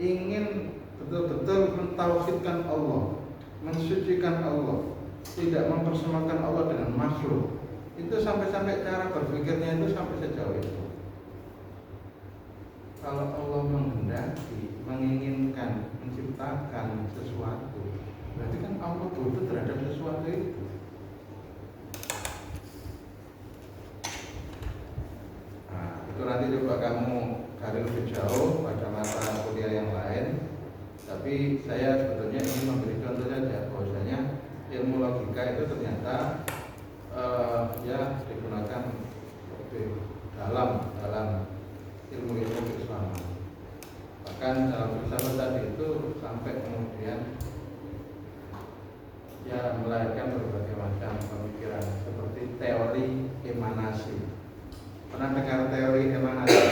ingin betul-betul mentauhidkan Allah, mensucikan Allah, tidak mempersemakan Allah dengan makhluk. Itu sampai-sampai cara berpikirnya itu sampai sejauh itu. Kalau Allah menghendaki, menginginkan, menciptakan sesuatu, berarti kan Allah butuh terhadap sesuatu itu. Nah, itu nanti coba kamu gali lebih jauh pada mata kuliah yang lain. Tapi saya sebetulnya ingin memberi contoh saja bahwasanya ilmu logika itu ternyata ya digunakan lebih dalam ilmu-ilmu keislaman. Bahkan dalam filsafat tadi itu sampai kemudian ya melahirkan berbagai macam pemikiran seperti teori emanasi. Pernah dengar teori emanasi?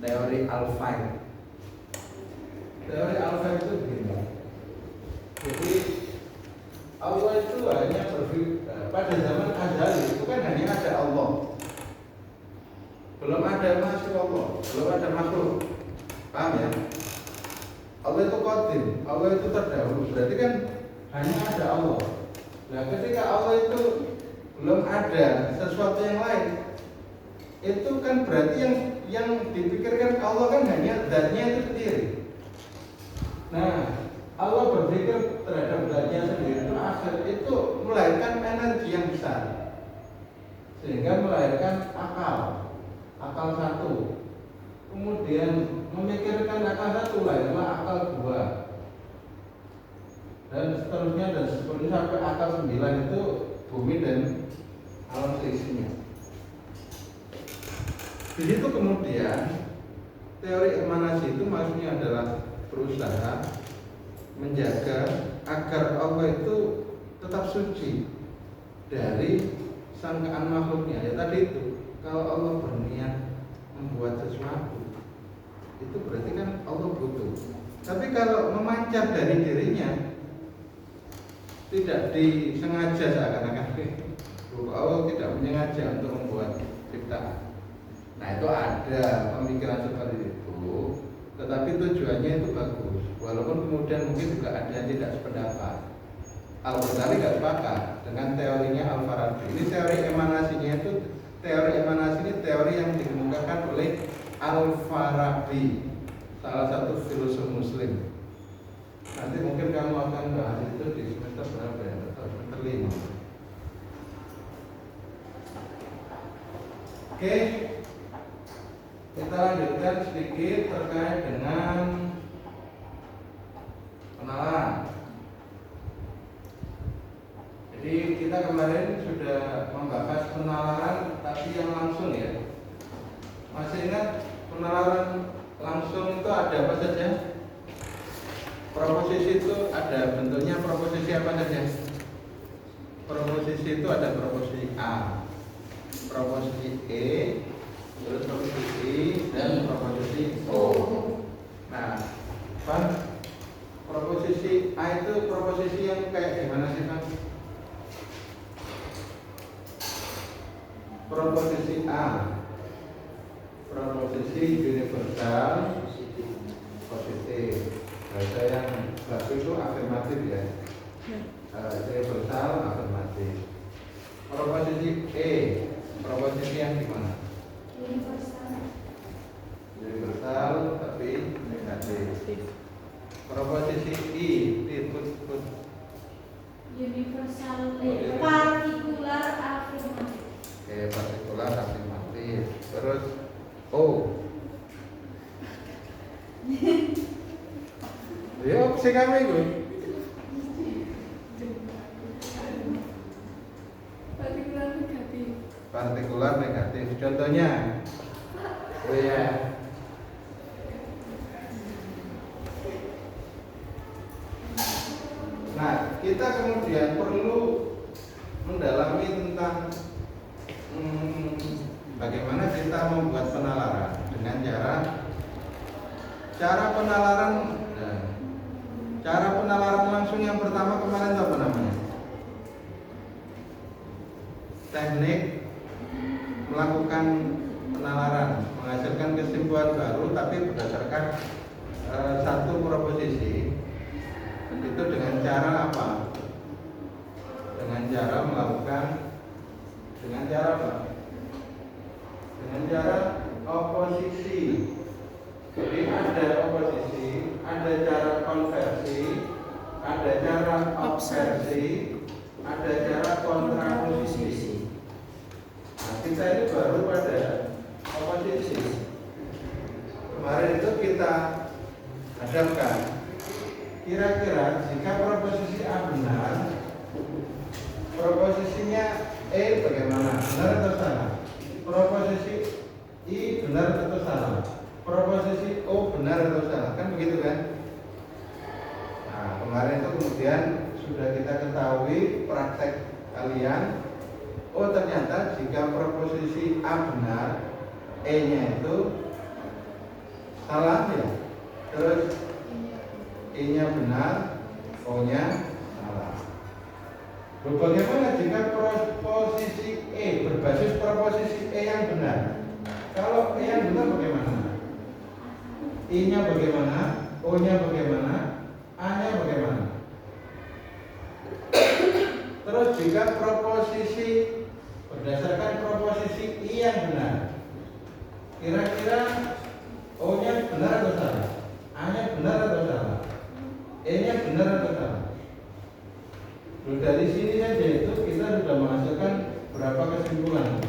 Teori Alfvén. Teori Alfvén itu begini. Jadi Allah itu hanya pada zaman azali itu kan hanya ada Allah. Belum ada masuk Allah, belum ada makhluk. Paham ya? Allah itu qadim, Allah itu terdahulu. Berarti kan hanya ada Allah. Nah, ketika Allah itu belum ada sesuatu yang lain, itu kan berarti yang dipikirkan Allah kan hanya zatnya itu sendiri. Nah, Allah berpikir terhadap zatnya sendiri itu akhir itu melahirkan energi yang besar, sehingga melahirkan akal satu, kemudian memikirkan akal satu lahirlah akal dua, dan seterusnya sampai akal 9 itu bumi dan alam seisinya. Di situ kemudian teori emanasi itu maksudnya adalah berusaha menjaga agar Allah itu tetap suci dari sangkaan makhluknya. Ya tadi itu, kalau Allah berniat membuat sesuatu itu berarti kan Allah butuh. Tapi kalau memancar dari dirinya, tidak disengaja seakan-akan Allah tidak menyengaja untuk membuat ciptaan. Nah itu ada pemikiran seperti itu, tetapi tujuannya itu bagus. Walaupun kemudian mungkin juga ada yang tidak sependapat. Al-Ghazali tidak sepakat dengan teorinya Al-Farabi. Ini teori emanasinya itu, teori emanasi ini teori yang dikemukakan oleh Al-Farabi, salah satu filosof Muslim. Nanti mungkin kamu akan bahas itu di semester berapa ya? Atau semester 5. Oke, kita lanjutkan sedikit terkait dengan penalaran. Jadi kita kemarin sudah membahas penalaran tapi yang langsung ya. Masih ingat penalaran langsung itu ada apa saja? Proposisi itu ada bentuknya proposisi apa saja? Proposisi itu ada proposisi A, proposisi E, terus proposisi I, dan proposisi O. Nah, Pak, proposisi A itu proposisi yang kayak gimana sih, Pak? Proposisi A, proposisi universal, positif. Bahasa yang bagus itu afirmatif ya. Universal, afirmatif. Proposisi E, proposisi yang gimana? Universal tapi negatif. Proposisi I, disebut universal partikular afirmatif. Oke, partikular afirmatif. Terus O. Ya, sing kami iku. Partikular negatif. Partikular negatif. Contohnya, oh ya. Nah, kita kemudian perlu mendalami tentang bagaimana kita membuat penalaran dengan cara penalaran. Cara penalaran langsung yang pertama kemarin apa namanya? Teknik melakukan penalaran, menghasilkan kesimpulan baru tapi berdasarkan satu proposisi. Itu dengan cara apa? Dengan cara melakukan, dengan cara apa? Dengan cara oposisi. Jadi ada oposisi, ada cara konversi, ada cara obsersi, ada cara kontraposisi. Nah, kita ini baru pada oposisi. Kemarin itu kita hadapkan. Kira-kira jika proposisi A benar, proposisinya E bagaimana? Benar atau salah? Proposisi I benar atau salah? Proposisi O benar atau salah? Kan begitu kan? Nah, kemarin itu kemudian sudah kita ketahui praktek kalian. Oh, ternyata jika proposisi A benar, E-nya itu salah ya. Terus E-nya benar, O-nya salah. Bagaimana jika proposisi E berbasis proposisi E yang benar? Kalau E yang benar bagaimana? I-nya bagaimana? O-nya bagaimana? A-nya bagaimana? Terus jika proposisi berdasarkan proposisi I yang benar, kira-kira O-nya benar atau salah? A-nya benar atau salah? E-nya benar kesimpulan.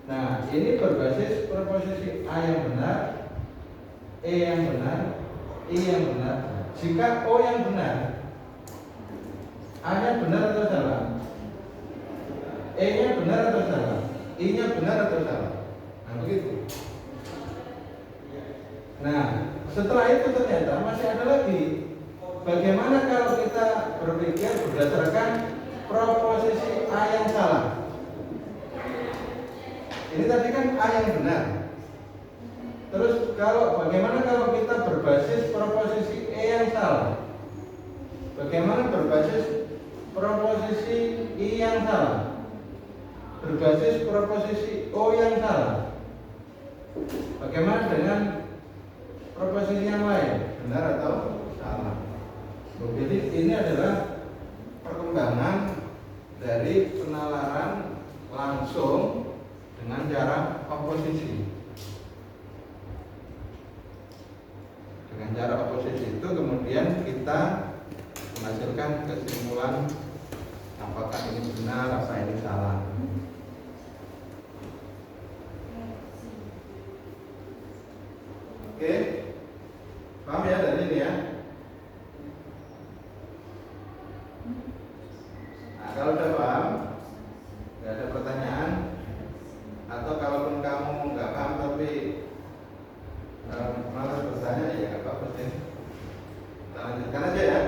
Nah, ini berbasis proposisi A yang benar, E yang benar, I yang benar. Jika O yang benar, A-nya benar atau salah? E-nya benar atau salah? I-nya benar atau salah? Nah, begitu. Nah, setelah itu ternyata masih ada lagi. Bagaimana kalau kita berpikir berdasarkan proposisi A yang salah? Ini tadi kan A yang benar. Terus bagaimana kalau kita berbasis proposisi E yang salah? Bagaimana berbasis proposisi I yang salah? Berbasis proposisi O yang salah? Bagaimana dengan proposisi yang lain? Benar atau salah? Jadi ini adalah perkembangan dari penalaran langsung dengan cara oposisi. Dengan cara oposisi itu kemudian kita menghasilkan kesimpulan apakah ini benar, apa ini salah. Oke, paham ya dari ini ya? Nah, kalau udah paham, nggak ada pertanyaan, atau kalaupun kamu nggak paham tapi malas bertanya, ya nggak apa-apa sih. Kita lanjutkan aja ya.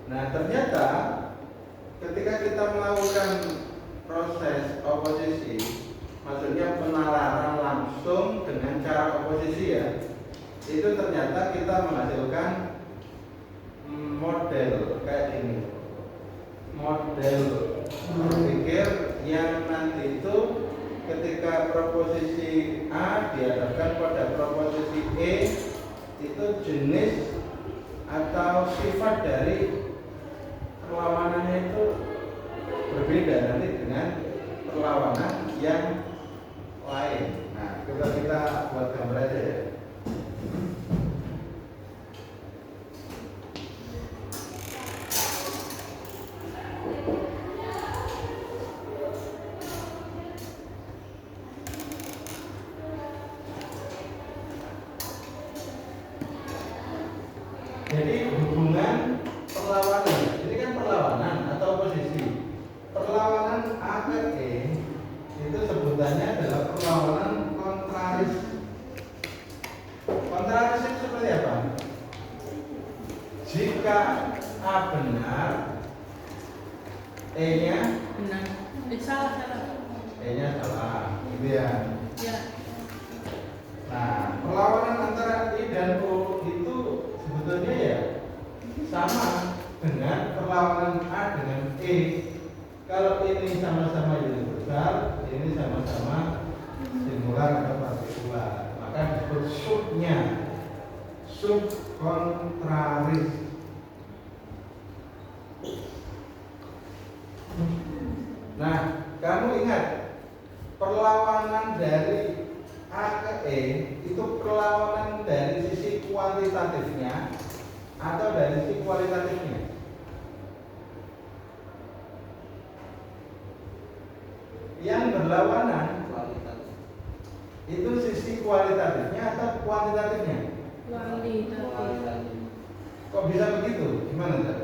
Nah, ternyata ketika kita melakukan proses oposisi, maksudnya penalaran langsung dengan cara oposisi ya, itu ternyata kita menghasilkan model kayak ini. Model berpikir yang nanti itu ketika proposisi A dihadapkan pada proposisi E, itu jenis atau sifat dari perlawanannya itu berbeda nanti dengan perlawanan yang lain. Nah, coba kita buat gambar aja ya. Jadi hubungan perlawanan, ini kan perlawanan atau oposisi. Perlawanan A ke E itu sebutannya adalah perlawanan kontraris. Kontraris itu seperti apa? Jika A benar, E-nya benar. Salah. E-nya salah, gitu ya. Ya. Nah, perlawanan antara I dan O itu sebetulnya ya sama dengan perlawanan A dengan E. Kalau ini sama-sama universal, ini sama-sama singular atau partikular, maka disebut subnya sub kontraris. Nah, kamu ingat perlawanan dari A ke E itu perlawanan dari sisi kuantitatifnya atau dari sisi kualitatifnya? Yang berlawanan itu sisi kualitatifnya atau kuantitatifnya? Kualitatif. Kok bisa begitu? Gimana Zat?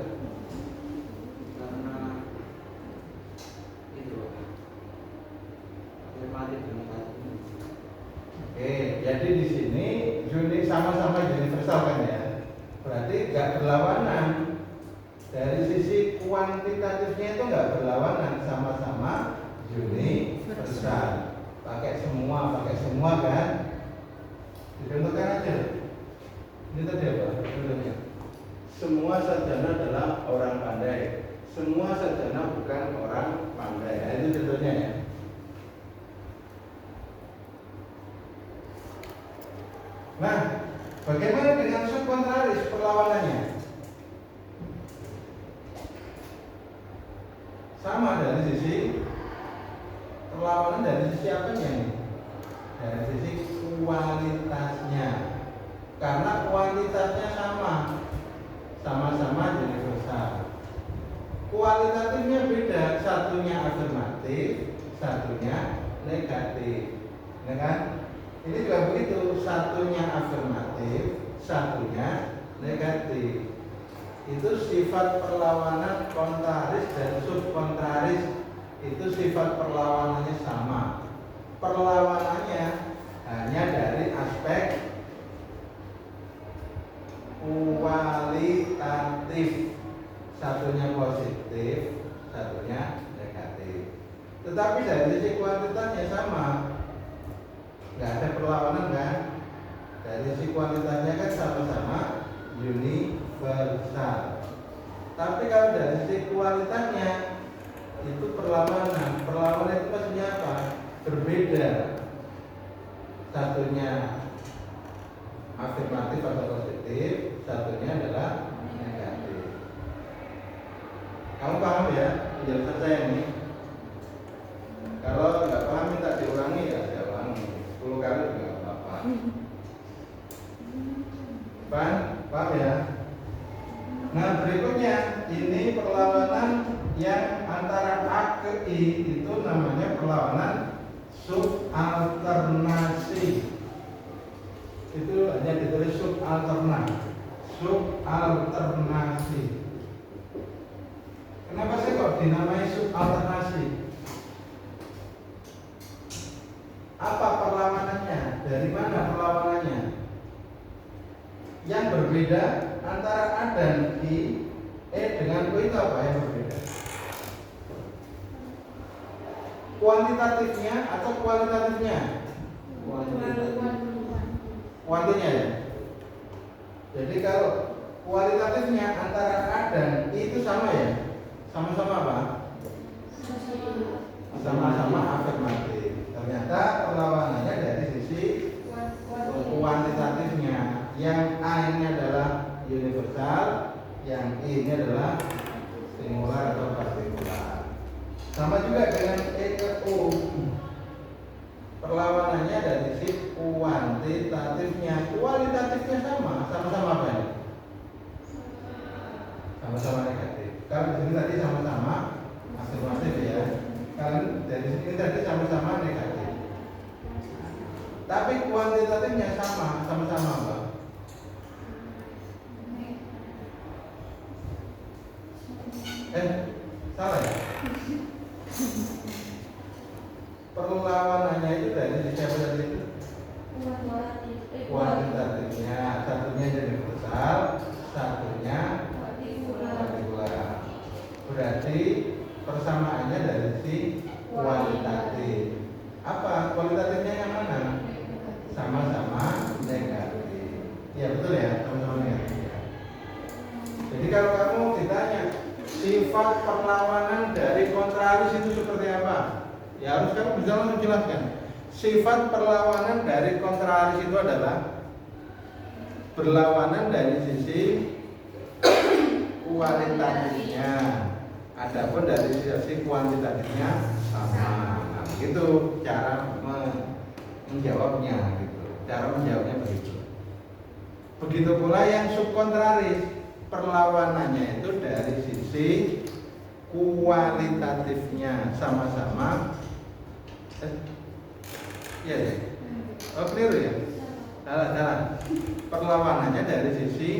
Karena itu afirmatif negatif. Oke, jadi di sini sama-sama universal kan ya? Berarti nggak berlawanan. Dari sisi kuantitatifnya itu nggak berlawanan, sama-sama universal. Pakai semua kan? Dicontohkan aja. Ini tadi apa? Contohnya. Semua sarjana adalah orang pandai. Semua sarjana bukan orang pandai. Nah, itu contohnya ya. Nah, bagaimana dengan subkontraris perlawanannya? Sama dari sisi perlawanan dari sisi apanya nih? Dari sisi kualitasnya. Karena kuantitasnya sama-sama universal. Kualitatifnya beda, satunya afirmatif, satunya negatif, ya kan? Ini juga begitu, satunya afirmatif, satunya negatif. Itu sifat perlawanan kontraris dan subkontraris. Itu sifat perlawanannya sama. Perlawanannya hanya dari aspek kualitatif. Satunya positif, satunya negatif. Tetapi dari sisi kuantitasnya sama, nggak ada perlawanan kan? Dari sisi kuantitasnya kan sama-sama universal. Tapi kalau dari sisi kualitasnya itu perlawanan. Perlawanan itu maksudnya apa? Berbeda. Satunya afirmatif atau positif, satunya adalah negatif. Kamu paham ya penjelasan saya ini? Kalau nggak paham minta diulangi ya saya ulangi 10 kali juga nggak apa-apa. Paham ya? Nah berikutnya ini perlawanan yang antara A ke I itu namanya perlawanan subalternasi. Itu hanya ditulis subalternasi. Kenapa sih kok dinamai subalternasi? Apa perlawanannya? Dari mana perlawanannya? Yang berbeda antara A dan I, dengan O itu apa yang berbeda? Kuantitatifnya atau kualitatifnya? Kuantinya ya. Jadi kalau kualitatifnya antara A dan I itu sama ya? Sama-sama apa? Sama-sama afirmatif. Ternyata perlawanannya dari sisi kuantitatifnya. Yang A ini adalah universal, yang I ini adalah singular atau partikular. Sama juga dengan E ke O. Perlawanannya dari sisi kuantitatifnya. Kualitatifnya sama-sama apa ya? Sama-sama negatif. Kalau di sini tadi sama-sama afirmatif ya. Kalau dari sini tadi sama-sama negatif. Tapi kuantitatifnya sama-sama apa? Salah ya? Perlawanannya itu dari sisi apa tadi itu? Kuantitatifnya, satunya universal, satunya partikular. Berarti persamaannya dari sisi kualitatif. Apa kualitatifnya yang mana? Sama-sama negatif. Ya betul ya, sama-sama negatif. Jadi kalau kamu ditanya sifat perlawanan dari kontraris itu seperti apa? Ya harus kamu bisa langsung jelaskan. Sifat perlawanan dari kontraris itu adalah berlawanan dari sisi kualitatifnya. Adapun dari sisi kuantitatifnya sama. Nah, begitu cara menjawabnya gitu. Cara menjawabnya begitu. Begitu pula yang subkontraris, perlawanannya itu dari sisi kualitatifnya sama-sama ya. Oh keliru ya? Salah. Perlawanannya dari sisi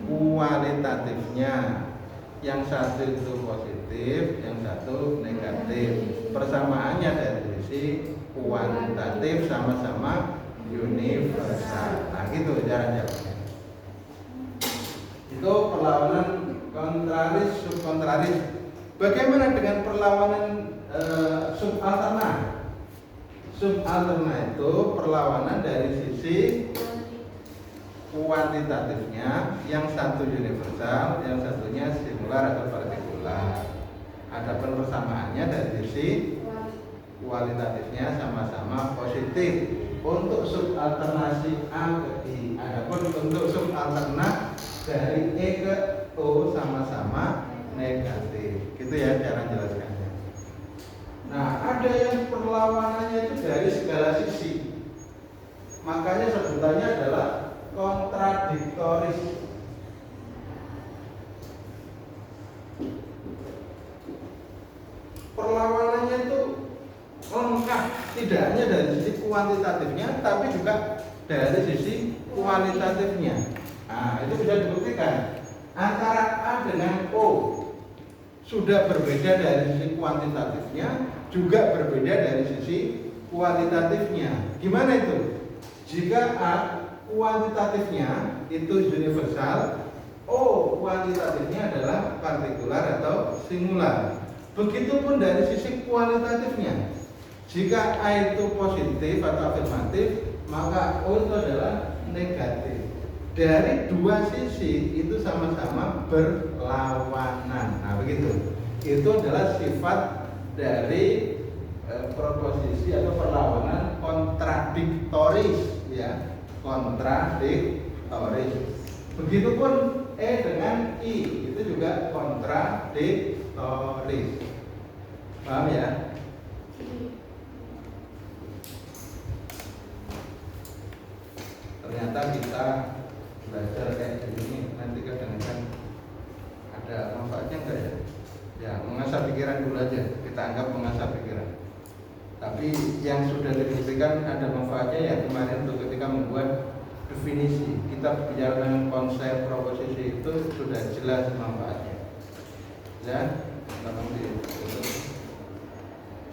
kualitatifnya. Yang satu itu positif, yang satu negatif. Persamaannya dari sisi kuantitatif sama-sama universal. Nah gitu cara jawabnya. Itu perlawanan kontraris subkontraris. Bagaimana dengan perlawanan subalterna? Subalterna itu perlawanan dari sisi kuantitatifnya, yang satu universal, yang satunya singular atau partikular. Adapun persamaannya dari sisi kualitatifnya sama-sama positif. Untuk subalternasi A ke I. Adapun untuk subalterna dari E ke O sama-sama negatif. Gitu ya cara menjelaskannya. Nah, ada yang perlawanannya itu dari segala sisi. Makanya sebutannya adalah kontradiktoris. Perlawanannya itu lengkap, tidak hanya dari sisi kuantitatifnya, tapi juga dari sisi kualitatifnya. Nah, itu bisa dibuktikan antara A dengan O sudah berbeda dari sisi kuantitatifnya, juga berbeda dari sisi kualitatifnya. Gimana itu? Jika A kuantitatifnya itu universal, O kuantitatifnya adalah partikular atau singular. Begitupun dari sisi kualitatifnya. Jika A itu positif atau afirmatif, maka O itu adalah negatif. Dari dua sisi itu sama-sama berlawanan. Nah, begitu. Itu adalah sifat dari proposisi atau perlawanan kontradiktoris, ya. Kontradiktoris. Begitupun E dengan I, itu juga kontradiktoris. Paham ya? Ternyata kita belajar kayak gini nanti kadang-kadang ada manfaatnya enggak ya? Ya, mengasah pikiran dulu aja. Kita anggap mengasah pikiran. Tapi yang sudah dibuktikan ada manfaatnya ya kemarin untuk ketika membuat definisi. Kita bicara dengan konsep proposisi itu sudah jelas manfaatnya. Ya, tolong di